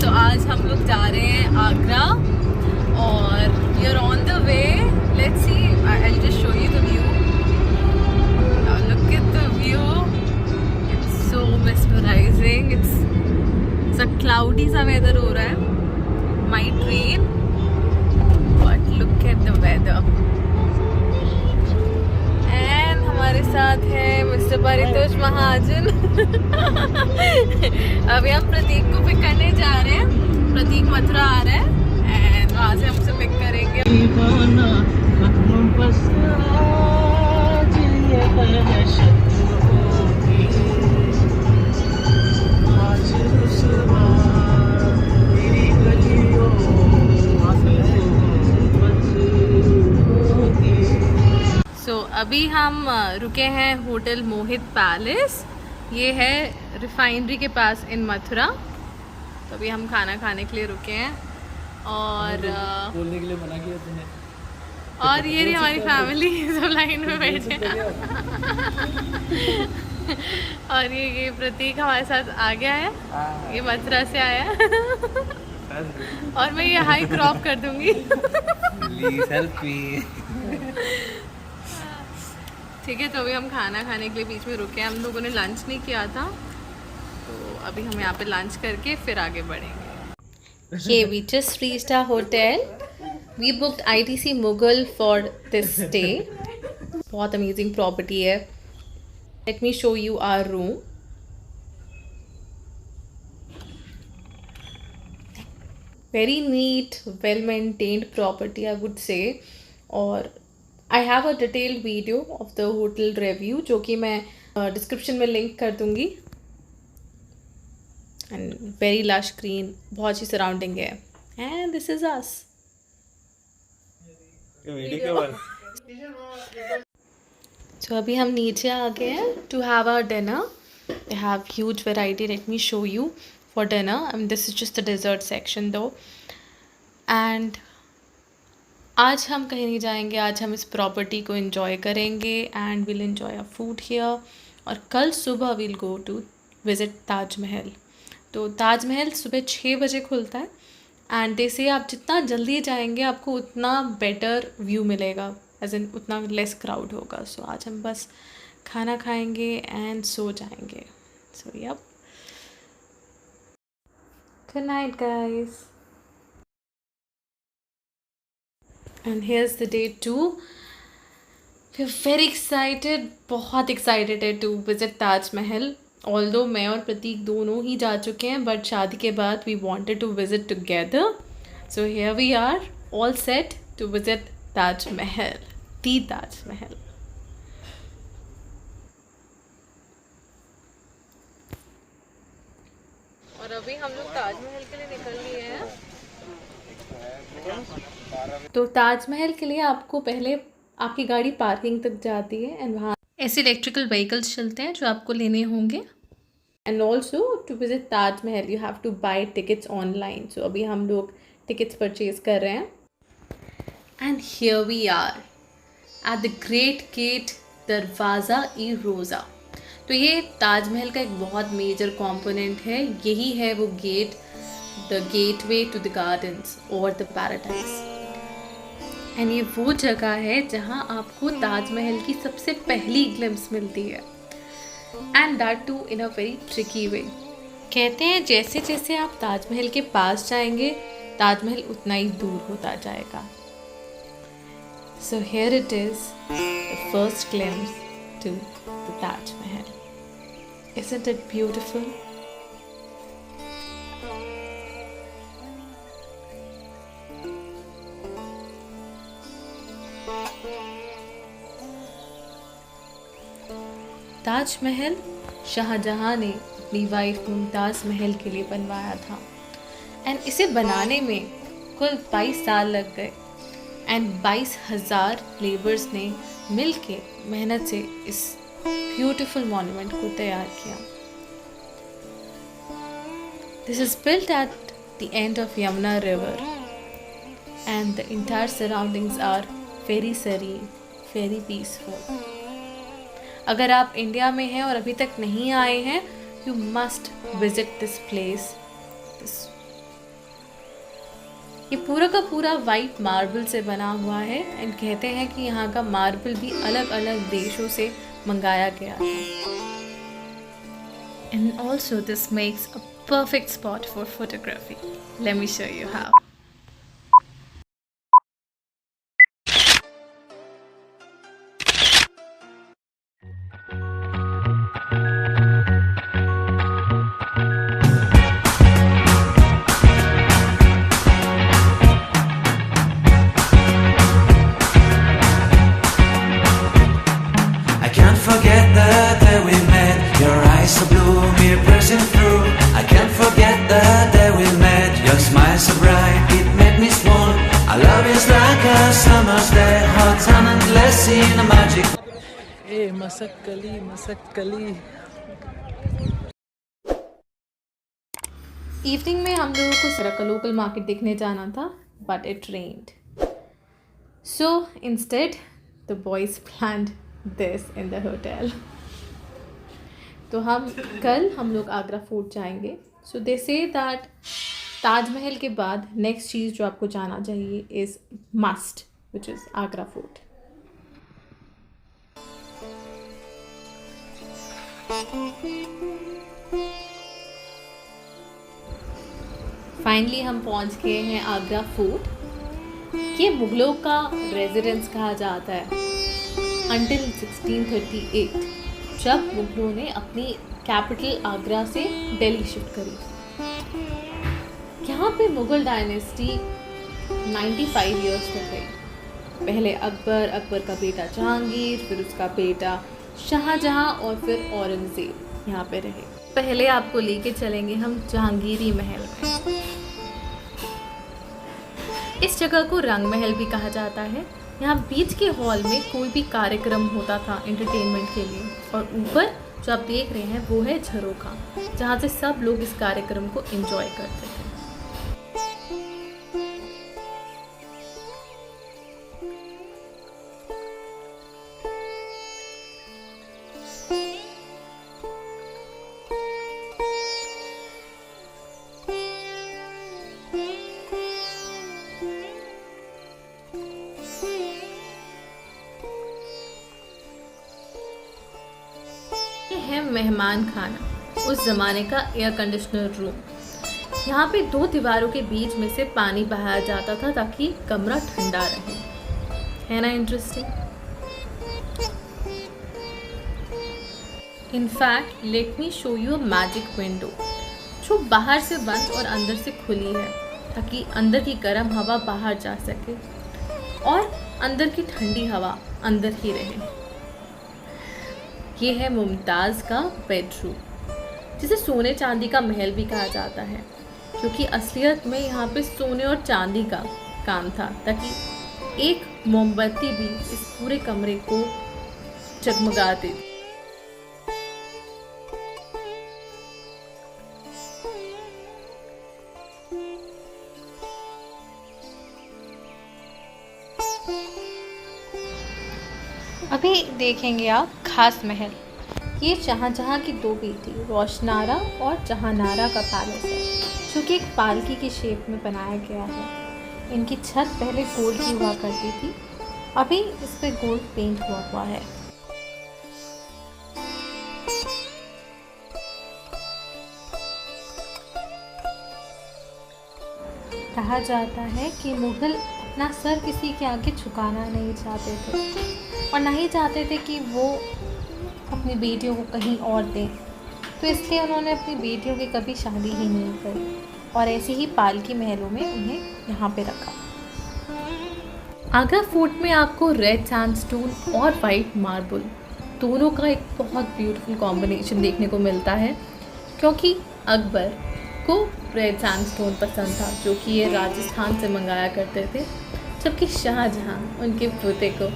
तो आज हम लोग जा रहे हैं आगरा और we are on the way. Let's see, I will just show you the view. Look at the view. It's so mesmerizing. It's a cloudy सा वेदर हो रहा है. Might rain but look at the weather. And हमारे साथ है mister Paritosh महाजन. अभी हम प्रतीक को पिक करने जा रहे हैं. प्रतीक मथुरा आ रहा है एंड वहाँ से हमसे पिक करेंगे. सो अभी हम रुके हैं होटल मोहित पैलेस. ये है रिफाइनरी के पास इन मथुरा. तो अभी हम खाना खाने के लिए रुके हैं और बोलने के लिए मना किया तूने. और ये रही हमारी फैमिली सब लाइन में बैठे हैं. और ये प्रतीक हमारे साथ आ गया है. ये मथुरा से आया है. और मैं ये हाई क्रॉप कर दूंगी. Please help me. ठीक है, तो अभी हम खाना खाने के लिए बीच में रुके हैं. हम लोगों ने लंच नहीं किया था तो अभी हम यहाँ पे लंच करके फिर आगे बढ़ेंगे. ये we just reached our hotel. We booked ITC Mughal for this stay. बहुत अमेजिंग प्रॉपर्टी है. Let me show you our room. Very neat, well maintained property I would say. और I have a detailed video of the hotel review जो कि मैं description में link कर दूंगी. And very lush green, बहुत अच्छी सराउंडिंग है. And this is us. तो अभी हम नीचे आ गए हैं to have our dinner. They have huge variety. Let me show you for dinner. I mean this is just the dessert section though. And आज हम कहीं नहीं जाएंगे. आज हम इस प्रॉपर्टी को एंजॉय करेंगे and will enjoy a food here. और कल सुबह will go to visit Taj Mahal. तो ताजमहल सुबह 6 बजे खुलता है. एंड दे से आप जितना जल्दी जाएंगे आपको उतना बेटर व्यू मिलेगा. एज इन उतना लेस क्राउड होगा. सो आज हम बस खाना खाएंगे एंड सो जाएंगे. So yup, good night guys. And here's the day 2. We're very excited, बहुत excited है to visit Taj Mahal. Although मैं और प्रतीक दोनों ही जा चुके हैं but शादी के बाद we wanted to visit together. So here we are, all set to visit Taj Mahal, the Taj Mahal. और अभी हम लोग ताजमहल के लिए निकल लिए हैं. तो ताजमहल के लिए आपको पहले आपकी गाड़ी पार्किंग तक जाती है एंड वहाँ ऐसे इलेक्ट्रिकल व्हीकल्स चलते हैं जो आपको लेने होंगे. And also to visit Taj Mahal you have to buy tickets online. So अभी हम लोग टिकट्स परचेज कर रहे हैं. And here we are at the great gate Darwaza e Rauza. तो ये ताजमहल का एक बहुत मेजर कंपोनेंट है. यही है वो gate, the gateway to the gardens और द पैराडाइज. एंड ये वो जगह है जहाँ आपको ताजमहल की सबसे पहली ग्लिम्स मिलती है. And that too in a very tricky way. कहते हैं जैसे जैसे आप ताजमहल के पास जाएंगे ताजमहल उतना ही दूर होता जाएगा. So here it is the first glimpse to the Taj Mahal. Isn't it beautiful? Taj Mahal Shah Jahan ने अपनी वाइफ मुमताज़ महल के लिए बनवाया था. एंड इसे बनाने में कुल 22 साल लग गए. एंड 22,000 लेबर्स ने मिल के मेहनत से इस ब्यूटिफुल मॉन्यूमेंट को तैयार किया. This is built at the end of Yamuna river and the entire surroundings are very serene, very peaceful. अगर आप इंडिया में हैं और अभी तक नहीं आए हैं, you must visit this place, this ये पूरा का पूरा वाइट मार्बल से बना हुआ है एंड कहते हैं कि यहाँ का मार्बल भी अलग अलग देशों से मंगाया गया था। And also this makes a perfect spot for photography. Let me show you how. I can't forget the day we met. Your eyes so blue, me pressing through. I can't forget the day we met. Your smile so bright, it made me small. Our love is like a summer's day, hot and endless in a magic. ए Masakali Masakali. Evening में हम लोगों को सड़क का local market देखने जाना था, but it rained, so instead the boys planned this in the hotel. तो कल हम लोग आगरा फोर्ट जाएंगे। सो दे से दैट ताजमहल के बाद नेक्स्ट चीज़ जो आपको जाना चाहिए is must, which is Agra fort. Finally हम पहुंच गए हैं आगरा फोर्ट। ये मुगलों का रेजिडेंस कहा जाता है अंटिल 1638, जब मुगलों ने अपनी कैपिटल आगरा से दिल्ली शिफ्ट करी। यहाँ पे मुगल डायनेस्टी 95 ईयर्स तक रही। पहले अकबर का बेटा जहांगीर, फिर उसका बेटा शाहजहां और फिर औरंगजेब यहाँ पे रहे। पहले आपको लेके चलेंगे हम जहांगीरी महल में। इस जगह को रंग महल भी कहा जाता है। यहाँ बीच के हॉल में कोई भी कार्यक्रम होता था एंटरटेनमेंट के लिए, और ऊपर जो आप देख रहे हैं वो है झरोखा, जहाँ से सब लोग इस कार्यक्रम को एंजॉय करते थे। है मेहमान खाना, उस ज़माने का एयर कंडीशनर रूम। यहाँ पे 2 दीवारों के बीच में से पानी बहाया जाता था ताकि कमरा ठंडा रहे। है ना interesting? In fact let me show you a magic window, जो बाहर से बंद और अंदर से खुली है ताकि अंदर की गर्म हवा बाहर जा सके और अंदर की ठंडी हवा अंदर ही रहे। ये है मुमताज़ का बेडरूम, जिसे सोने चांदी का महल भी कहा जाता है, क्योंकि असलियत में यहाँ पे सोने और चांदी का काम था, ताकि एक मोमबत्ती भी इस पूरे कमरे को जगमगा दे। अभी देखेंगे आप खास महल। ये शाहजहां की 2 बेटी रोशनारा और जहानारा का पैलेस है, जो कि एक पालकी की शेप में बनाया गया है। इनकी छत पहले गोल्ड की हुआ करती थी, अभी इस पे गोल्ड पेंट हुआ है। कहा जाता है कि मुगल अपना सर किसी के आगे झुकाना नहीं चाहते थे, और नहीं चाहते थे कि वो अपनी बेटियों को कहीं और दें, तो इसलिए उन्होंने अपनी बेटियों की कभी शादी ही नहीं करी, और ऐसे ही पालकी महलों में उन्हें यहाँ पे रखा। आगरा फोर्ट में आपको रेड सैंडस्टोन और वाइट मार्बल दोनों का एक बहुत ब्यूटीफुल कॉम्बिनेशन देखने को मिलता है, क्योंकि अकबर को रेड सैंडस्टोन पसंद था, जो कि ये राजस्थान से मंगाया करते थे, जबकि शाहजहां उनके पोते को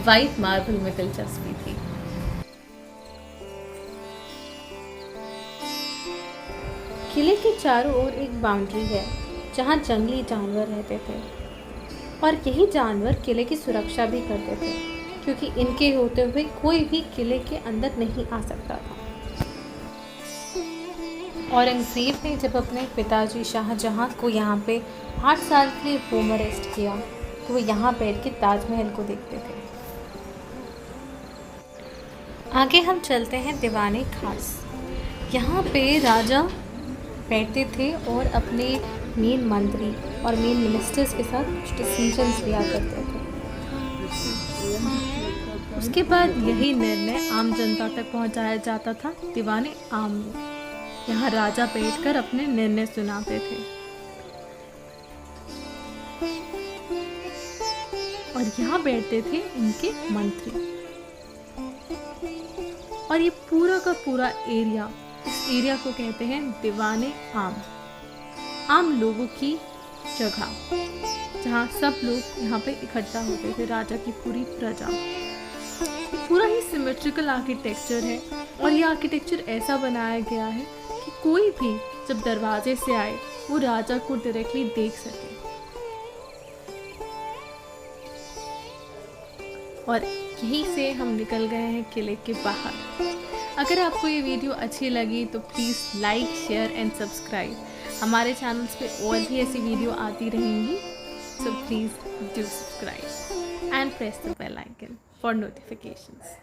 वाइट मार्बल में दिलचस्पी थी। किले के चारों ओर एक बाउंड्री है, जहां जंगली जानवर रहते थे, और यही जानवर किले की सुरक्षा भी करते थे, क्योंकि इनके होते हुए कोई भी किले के अंदर नहीं आ सकता था। औरंगज़ेब ने जब अपने पिताजी शाहजहां को यहाँ पे 8 साल के लिए होम अरेस्ट किया तो वो यहाँ बैठ के ताजमहल को देखते थे। आगे हम चलते हैं दीवाने खास। यहाँ पे राजा बैठते थे और अपने मेन मंत्री और मेन मिनिस्टर्स के साथ कुछ डिसीजंस लिया करते थे। उसके बाद यही निर्णय आम जनता तक पहुँचाया जाता था दीवाने आम में। यहाँ राजा बैठकर अपने निर्णय सुनाते थे और यहाँ बैठते थे उनके मंत्री। और ये पूरा का पूरा एरिया, इस एरिया को कहते हैं दीवाने आम, आम लोगों की जगह, जहाँ सब लोग यहाँ पे इकट्ठा होते थे, राजा की पूरी प्रजा। पूरा ही सिमेट्रिकल आर्किटेक्चर है और ये आर्किटेक्चर ऐसा बनाया गया है कि कोई भी जब दरवाजे से आए वो राजा को डायरेक्टली देख सके। और यहीं से हम निकल गए हैं किले के बाहर। अगर आपको ये वीडियो अच्छी लगी तो please like, share and subscribe. हमारे चैनल्स पे और भी ऐसी वीडियो आती रहेंगी, so please do subscribe and press the bell icon for notifications.